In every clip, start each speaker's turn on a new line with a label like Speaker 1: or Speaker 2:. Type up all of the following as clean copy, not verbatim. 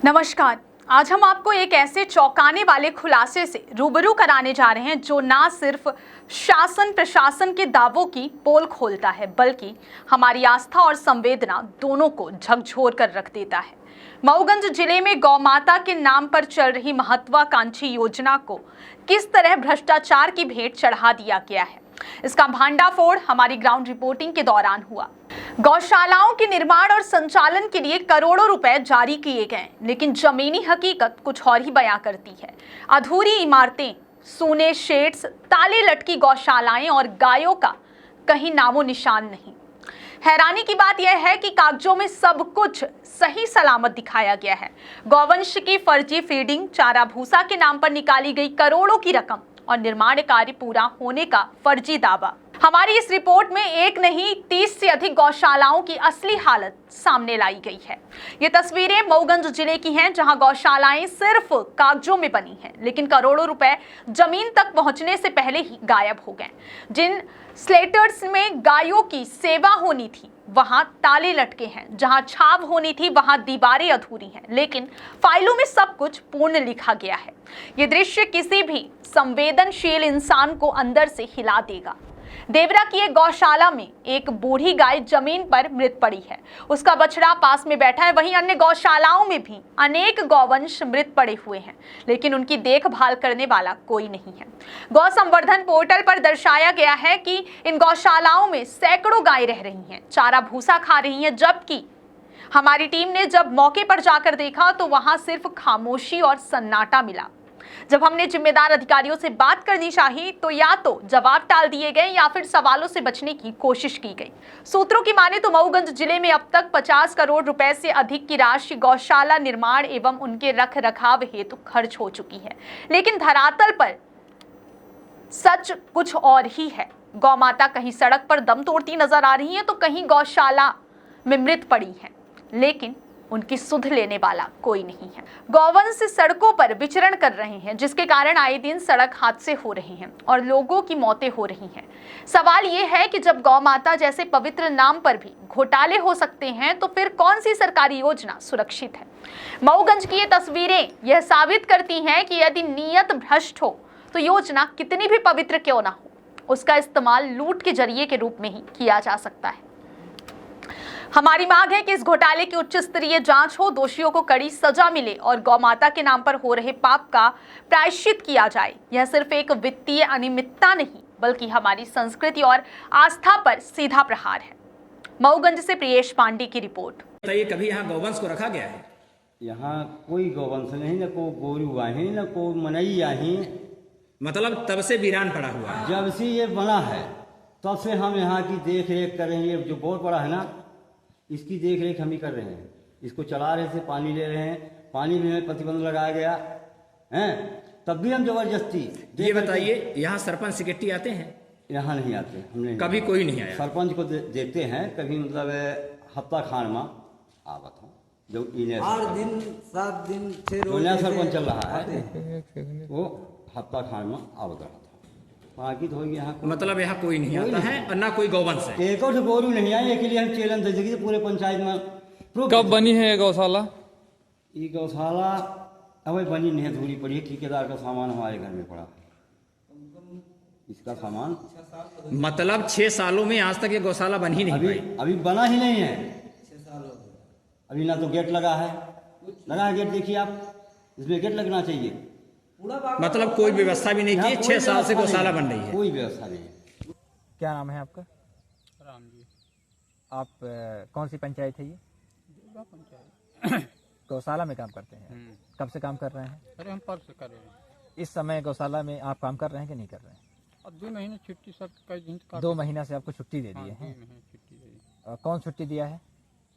Speaker 1: नमस्कार। आज हम आपको एक ऐसे चौंकाने वाले खुलासे से रूबरू कराने जा रहे हैं जो ना सिर्फ शासन प्रशासन के दावों की पोल खोलता है बल्कि हमारी आस्था और संवेदना दोनों को झकझोर कर रख देता है। मऊगंज जिले में गौ माता के नाम पर चल रही महत्वाकांक्षी योजना को किस तरह भ्रष्टाचार की भेंट चढ़ा दिया गया है, इसका भांडाफोड़ हमारी ग्राउंड रिपोर्टिंग के दौरान हुआ। गौशालाओं के निर्माण और संचालन के लिए करोड़ों रुपए जारी किए गए, लेकिन जमीनी हकीकत कुछ और ही बयां करती है। अधूरी इमारतें, सूने शेड्स, ताले लटकी गौशालाएं और गायों का कहीं नामो निशान नहीं। हैरानी की बात यह है कि कागजों में सब कुछ सही सलामत दिखाया गया है। गौवंश की फर्जी फीडिंग, चारा भूसा के नाम पर निकाली गई करोड़ों की रकम और निर्माण कार्य पूरा होने का फर्जी दावा। हमारी इस रिपोर्ट में एक नहीं 30 से अधिक गौशालाओं की असली हालत सामने लाई गई है। ये तस्वीरें मऊगंज जिले की हैं, जहां गौशालाएं सिर्फ कागजों में बनी हैं, लेकिन करोड़ों रुपए जमीन तक पहुंचने से पहले ही गायब हो गए। जिन स्लेटर्स में गायों की सेवा होनी थी वहां ताले लटके हैं, जहां छाव होनी थी वहां दीवारें अधूरी हैं, लेकिन फाइलों में सब कुछ पूर्ण लिखा गया है। ये दृश्य किसी भी संवेदनशील इंसान को अंदर से हिला देगा। देवरा की एक गौशाला में एक बूढ़ी गाय जमीन पर मृत पड़ी है, उसका बछड़ा पास में बैठा है। वहीं अन्य गौशालाओं में भी अनेक गौवंश मृत पड़े हुए हैं, लेकिन उनकी देखभाल करने वाला कोई नहीं है। गौ संवर्धन पोर्टल पर दर्शाया गया है कि इन गौशालाओं में सैकड़ों गाय रह रही हैं, चारा भूसा खा रही हैं, जबकि हमारी टीम ने जब मौके पर जाकर देखा तो वहां सिर्फ खामोशी और सन्नाटा मिला। जब हमने जिम्मेदार अधिकारियों से बात करनी चाहिए तो या तो जवाब टाल दिए गए या फिर सवालों से बचने की कोशिश की गई। सूत्रों की माने तो मऊगंज जिले में अब तक 50 करोड़ रुपए से अधिक की राशि गौशाला निर्माण एवं उनके रख रखाव हेतु खर्च हो चुकी है, लेकिन धरातल पर सच कुछ और ही है। गौ माता कहीं सड़क पर दम तोड़ती नजर आ रही है तो कहीं गौशाला में मृत पड़ी है, लेकिन उनकी सुध लेने वाला कोई नहीं है। गौवंश सड़कों पर विचरण कर रहे हैं, जिसके कारण आए दिन सड़क हादसे हो रहे हैं और लोगों की मौतें हो रही हैं। सवाल ये है कि जब गौ माता जैसे पवित्र नाम पर भी घोटाले हो सकते हैं तो फिर कौन सी सरकारी योजना सुरक्षित है। मऊगंज की ये तस्वीरें यह साबित करती हैं कि यदि नीयत भ्रष्ट हो तो योजना कितनी भी पवित्र क्यों ना हो, उसका इस्तेमाल लूट के जरिए के रूप में ही किया जा सकता है। हमारी मांग है कि इस घोटाले की उच्च स्तरीय जांच हो, दोषियों को कड़ी सजा मिले और गौ माता के नाम पर हो रहे पाप का प्रायश्चित किया जाए। यह सिर्फ एक वित्तीय अनियमितता नहीं बल्कि हमारी संस्कृति और आस्था पर सीधा प्रहार है। मऊगंज से प्रियेश पांडे की रिपोर्ट।
Speaker 2: बताइए, कभी यहाँ गौवंश को रखा गया है?
Speaker 3: यहाँ कोई गौवंश नहीं, न कोई गोरू आही, न कोई मनई आही।
Speaker 2: मतलब तब से वीरान पड़ा हुआ है?
Speaker 3: जब से ये बना है तब से हम यहाँ की देख रेख कर रहे हैं। ये जो बोर्ड पड़ा है ना, इसकी देख रेख हम ही कर रहे हैं। इसको चला रहे थे, पानी ले रहे हैं, पानी में प्रतिबंध लगाया गया है, तब भी हम जबरदस्ती।
Speaker 2: ये बताइए, यहाँ सरपंच सेक्रेटरी आते हैं?
Speaker 3: यहाँ नहीं आते, हमने
Speaker 2: कभी कोई नहीं आया?
Speaker 3: सरपंच को देखते हैं कभी, मतलब हफ्ता खान में आवत हो, जो
Speaker 4: 8 दिन 7 दिन
Speaker 3: जो नया सरपंच चल रहा है वो हफ्ता खान में आवत रहा था। बाकी तो यहाँ
Speaker 2: मतलब यहाँ कोई नहीं आता है और ना कोई गौवंश है?
Speaker 3: एक और गोरू नहीं आए, एक लिए हम चैलेंज दे सके पूरे पंचायत में।
Speaker 5: कब बनी है ये गौशाला?
Speaker 3: ये गौशाला अभी बनी नहीं है, धूरी पड़ी है। ठेकेदार का सामान हमारे घर में पड़ा है, इसका सामान।
Speaker 2: मतलब 6 सालों में आज तक ये गौशाला बन ही नहीं पाई?
Speaker 3: अभी बना ही नहीं है। अभी ना तो गेट लगा है, लगा है गेट, देखिए आप, इसमें गेट लगना चाहिए।
Speaker 2: मतलब कोई व्यवस्था भी नहीं की? 6 साल से गौशाला बन रही है,
Speaker 3: कोई व्यवस्था नहीं है।
Speaker 5: क्या नाम है आपका?
Speaker 6: राम जी।
Speaker 5: आप कौन सी पंचायत है ये?
Speaker 6: पंचायत।
Speaker 5: गौशाला में काम करते हैं? कब से काम कर रहे हैं?
Speaker 6: अरे हम परसों कर रहे हैं।
Speaker 5: इस समय गौशाला में आप काम कर रहे हैं कि नहीं कर रहे हैं?
Speaker 6: अब 2 महीने छुट्टी, सर कई दिन का
Speaker 5: 2 महीना से आपको छुट्टी दे दी है?
Speaker 6: 2 महीने छुट्टी दी।
Speaker 5: कौन छुट्टी दिया है?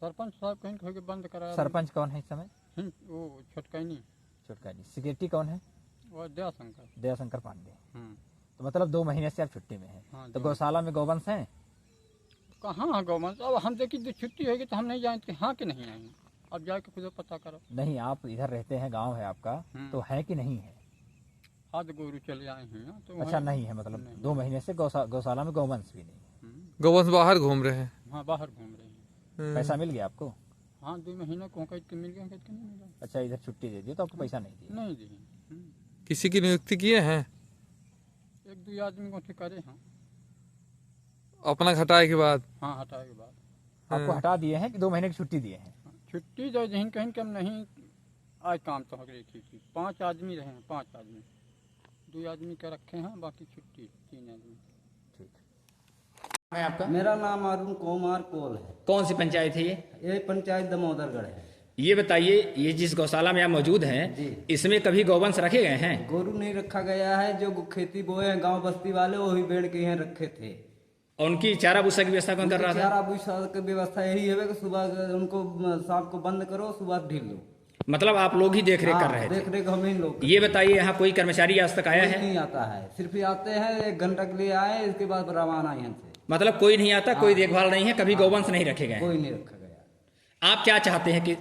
Speaker 6: सरपंच साहब कहीं कहीं के बंद कराया।
Speaker 5: सरपंच कौन है इस समय?
Speaker 6: वो छोटकैनी।
Speaker 5: छोटकानी। सेक्रेटरी कौन है?
Speaker 6: वो दयाशंकर।
Speaker 5: दयाशंकर पांडे। तो मतलब 2 महीने से आप छुट्टी में हैं।
Speaker 6: हाँ,
Speaker 5: तो गौशाला में गौवंश हैं?
Speaker 6: कहाँ गौवंश? अब हम देखिए छुट्टी होगी तो हम नहीं जाएंगे, हाँ कि नहीं आएंगे? अब जाके खुद पता करो।
Speaker 5: नहीं, आप इधर रहते हैं, गांव है आपका, तो है कि नहीं है?
Speaker 6: आध गोरू चले आए हैं तो।
Speaker 5: अच्छा, नहीं है, मतलब 2 महीने से गौशाला में गौवंश भी नहीं है।
Speaker 7: गौवंश बाहर घूम रहे हैं?
Speaker 6: हाँ, बाहर घूम रहे हैं।
Speaker 5: पैसा मिल गया आपको?
Speaker 6: हाँ 2 महीने को कह के मिल गया, कह के नहीं मिला,
Speaker 5: अच्छा, इधर छुट्टी दे दी तो आपको पैसा नहीं दिया।
Speaker 6: नहीं दी।
Speaker 7: किसी की नियुक्ति किए हैं?
Speaker 6: 1-2 आदमी को करे हैं।
Speaker 7: अपना घटाए के बाद?
Speaker 6: हाँ हटाए के बाद।
Speaker 5: आपको हटा दिए हैं कि 2 महीने की छुट्टी दिए हैं?
Speaker 6: छुट्टी जो जहीं कहीं कम नहीं, आज काम तो हो गई थी। 5 आदमी रहे हैं, 5 आदमी, 2 आदमी का रखे हैं, बाकी छुट्टी 3 आदमी।
Speaker 2: है आपका?
Speaker 4: मेरा नाम अरुण कुमार कोल है।
Speaker 2: कौन सी पंचायत है ये?
Speaker 4: ये पंचायत दामोदरगढ़ है।
Speaker 2: ये बताइए, ये जिस गौशाला में आप मौजूद हैं,
Speaker 4: जी।
Speaker 2: इसमें कभी गौवंश रखे गए हैं?
Speaker 4: गोरू नहीं रखा गया है, जो खेती बोए हैं गांव बस्ती वाले वही भेड़ के यहाँ रखे थे।
Speaker 2: और उनकी चारा भूसा की व्यवस्था कौन कर रहा था?
Speaker 4: चारा भूसा की व्यवस्था यही है कि सुबह उनको शाम को बंद करो, सुबह ढील लो।
Speaker 2: मतलब आप लोग ही देख रेख कर रहे थे?
Speaker 4: देख रेख हम ही लोग।
Speaker 2: ये बताइए, यहाँ कोई कर्मचारी आज तक आया है?
Speaker 4: नहीं आता है, सिर्फ आते हैं 1 घंटा के लिए आए, इसके बाद रवाना यहाँ से।
Speaker 2: मतलब कोई नहीं आता, कोई देखभाल नहीं है, कभी गौवंश नहीं रखे गए?
Speaker 4: कोई नहीं रखा गया।
Speaker 2: आप क्या चाहते हैं कि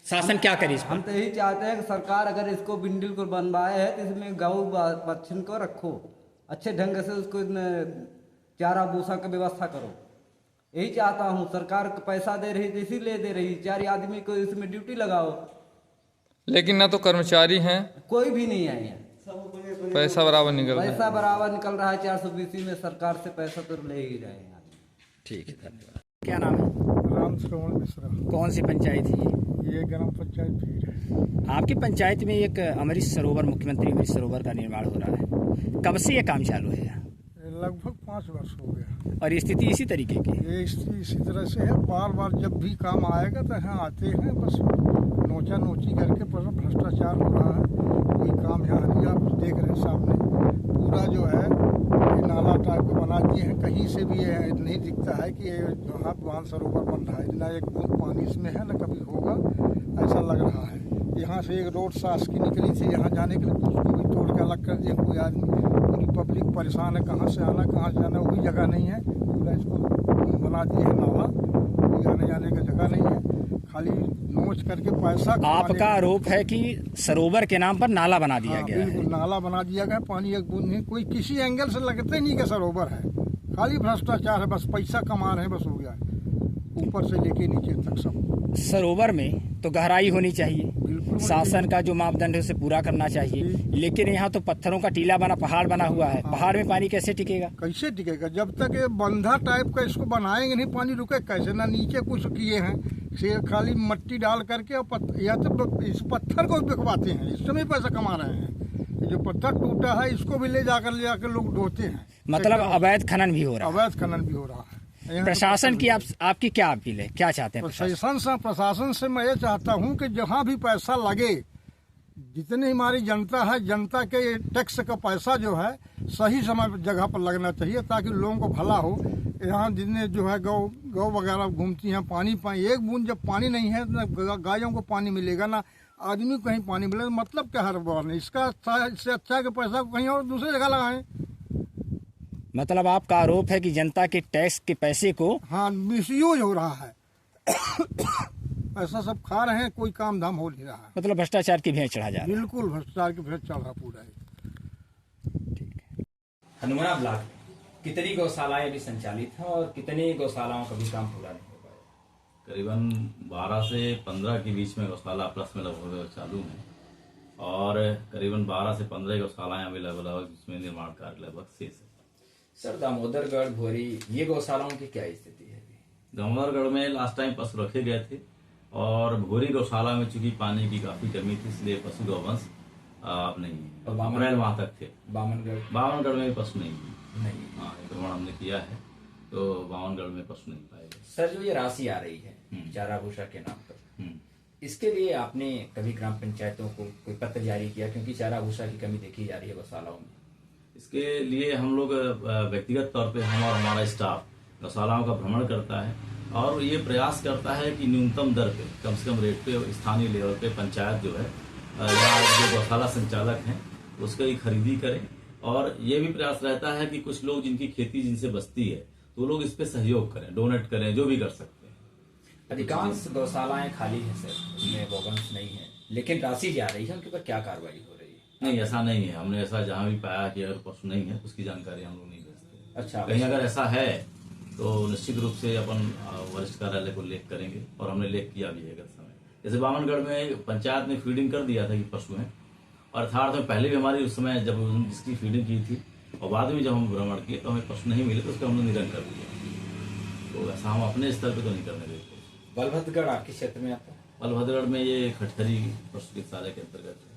Speaker 2: शासन क्या करे इस पर?
Speaker 4: हम तो यही चाहते हैं कि सरकार अगर इसको बिल्डिंग को बनवाए है तो इसमें गौ बच्छन को रखो, अच्छे ढंग से उसको चारा भूसा की व्यवस्था करो। यही चाहता हूँ। सरकार को पैसा दे रही तो इसीलिए दे रही, 4 आदमी को इसमें ड्यूटी लगाओ।
Speaker 7: लेकिन ना तो कर्मचारी हैं,
Speaker 4: कोई भी नहीं है यहाँ,
Speaker 7: पैसा बराबर निकल रहा है।
Speaker 4: पैसा बराबर निकल रहा है। 420 में सरकार से पैसा तो ले ही रहे हैं।
Speaker 2: ठीक है, धन्यवाद। क्या नाम है?
Speaker 8: राम श्रवण मिश्रा।
Speaker 2: कौन सी पंचायत है
Speaker 8: ये ग्राम पंचायत भीड़ है।
Speaker 2: आपकी पंचायत में एक अमृत सरोवर, मुख्यमंत्री अमृत सरोवर का निर्माण हो रहा है, कब से ये काम चालू है?
Speaker 8: लगभग 5 वर्ष हो गया।
Speaker 2: और स्थिति इसी तरीके की?
Speaker 8: ये इसी तरह से है। बार बार जब भी काम आएगा तो यहाँ आते हैं, बस नोचा नोची करके बस भ्रष्टाचार हो रहा है। कोई काम यहाँ नहीं, आप देख रहे हैं सामने पूरा जो है ये नाला टाइप का बना दिए हैं। कहीं से भी ये नहीं दिखता है कि ये यहाँ बांध सरोवर बन रहा है। ना एक बूंद पानी इसमें है, ना कभी होगा, ऐसा लग रहा है। यहाँ से एक रोड सास की निकली थी यहाँ जाने के लिए, उसको भी तोड़ के अलग कर दिए। कोई आदमी, पूरी पब्लिक परेशान है, कहाँ से आना कहाँ से जाना, वो भी जगह नहीं है। पूरा इसको बना दिए है नाला, कोई आने जाने का जगह नहीं है, खाली नोच करके पैसा।
Speaker 2: आपका आरोप है कि सरोवर के नाम पर नाला बना दिया गया है?
Speaker 8: बिल्कुल नाला बना दिया गया, पानी एक बूंद नहीं, कोई किसी एंगल से लगता ही नहीं कि सरोवर है। खाली भ्रष्टाचार है, बस पैसा कमा रहे हैं, बस हो गया है, ऊपर से लेके नीचे तक सब।
Speaker 2: सरोवर में तो गहराई होनी चाहिए, शासन का जो मापदंड है उसे पूरा करना चाहिए, लेकिन यहाँ तो पत्थरों का टीला बना, पहाड़ बना हुआ है। पहाड़ में पानी कैसे टिकेगा?
Speaker 8: कैसे टिकेगा? जब तक ये बंधा टाइप का इसको बनाएंगे नहीं, पानी रुके कैसे? ना नीचे कुछ किए हैं, से खाली मिट्टी डाल करके और या तो इस पत्थर को बिकवाते हैं, इसमें पैसा कमा रहे हैं। जो पत्थर टूटा है इसको भी ले जाकर लोग ढोते हैं।
Speaker 2: मतलब अवैध खनन भी हो रहा है?
Speaker 8: अवैध खनन भी हो रहा है।
Speaker 2: प्रशासन की आपकी क्या अपील है, क्या चाहते हैं?
Speaker 8: प्रशासन से मैं ये चाहता हूँ कि जहाँ भी पैसा लगे, जितनी हमारी जनता है, जनता के टैक्स का पैसा जो है सही समय जगह पर लगना चाहिए, ताकि लोगों को भला हो। यहाँ जितने जो है गौ वगैरह घूमती हैं, पानी एक बूंद जब पानी नहीं है, ना गायों को पानी मिलेगा, ना आदमी को कहीं पानी मिलेगा, मतलब क्या हर बार नहीं। इससे अच्छा है कि पैसा को कहीं और दूसरी जगह लगाएं।
Speaker 2: मतलब आपका आरोप है कि जनता के टैक्स के पैसे को
Speaker 8: मिसयूज हो रहा है। ऐसा सब खा रहे हैं, कोई काम धाम हो नहीं रहा है।
Speaker 2: मतलब भ्रष्टाचार की भेंट चढ़ा जा रहा है?
Speaker 8: बिल्कुल भ्रष्टाचार की भेंट चढ़ रहा पूरा है।
Speaker 2: हनुमाना ब्लॉक कितनी गौशालाएं अभी संचालित हैं और कितनी गौशालाओं का भी काम पूरा नहीं हो पाया?
Speaker 9: करीबन 12 से 15 के बीच में गौशाला प्लस में लगभग चालू है, और करीबन 12 से 15 गौशालाएं अवेलेबल है, जिसमें निर्माण कार्य लगभग शेष है।
Speaker 2: सर, दामोदरगढ़, भोरी, ये गौशालाओं की क्या स्थिति है?
Speaker 9: दामोदरगढ़ में लास्ट टाइम पशु रखे गए थे, और भोरी गौशाला में चूंकि पानी की काफी कमी थी, इसलिए पशु गौवंश अब नहीं है। अप्रैल माह तक थे। बावनगढ़ में भी पशु नहीं है। हाँ, भ्रमण हमने किया है, तो बावनगढ़ में पशु नहीं पाए गए।
Speaker 2: सर, जो ये राशि आ रही है चारा भूसा के नाम पर, इसके लिए आपने कभी ग्राम पंचायतों को कोई पत्र जारी किया? क्योंकि चारा भूसा की कमी देखी जा रही है गौशालाओं में।
Speaker 9: इसके लिए हम लोग व्यक्तिगत तौर पे, हम और हमारा स्टाफ गौशालाओं का भ्रमण करता है, और ये प्रयास करता है कि न्यूनतम दर पे, कम से कम रेट पे, स्थानीय लेवल पे पंचायत जो है या जो गौशाला संचालक हैं उसकी खरीदी करें। और ये भी प्रयास रहता है कि कुछ लोग जिनकी खेती जिनसे बचती है, तो लोग इस पे सहयोग करें, डोनेट करें, जो भी कर सकते हैं।
Speaker 2: अधिकांश गौशालाएं खाली हैं सर, उनमें गौवंश नहीं है, लेकिन राशि जा रही है, उनके ऊपर क्या कार्रवाई हो रही है?
Speaker 9: नहीं, ऐसा नहीं है। हमने ऐसा जहाँ भी पाया कि अगर पशु नहीं है, उसकी जानकारी हम लोग नहीं भेजते।
Speaker 2: अच्छा,
Speaker 9: कहीं अगर ऐसा है तो निश्चित रूप से अपन वरिष्ठ कार्यालय को लेख करेंगे और हमने लेख किया भी है गत समय। जैसे बामनगढ़ में पंचायत ने फीडिंग कर दिया था कि पशु हैं, और यथार्थ में पहले भी हमारी उस समय जब जिसकी फीडिंग की थी और बाद में जब हम भ्रमण किए तो हमें पशु नहीं मिले तो उसका हमने निधन कर दिया। तो ऐसा हम अपने स्तर पर तो नहीं करने देते।
Speaker 2: बलभद्रगढ़ आपके क्षेत्र में आता है?
Speaker 9: बलभद्रगढ़ में ये खटखरी पशु चिकित्सालय के अंतर्गत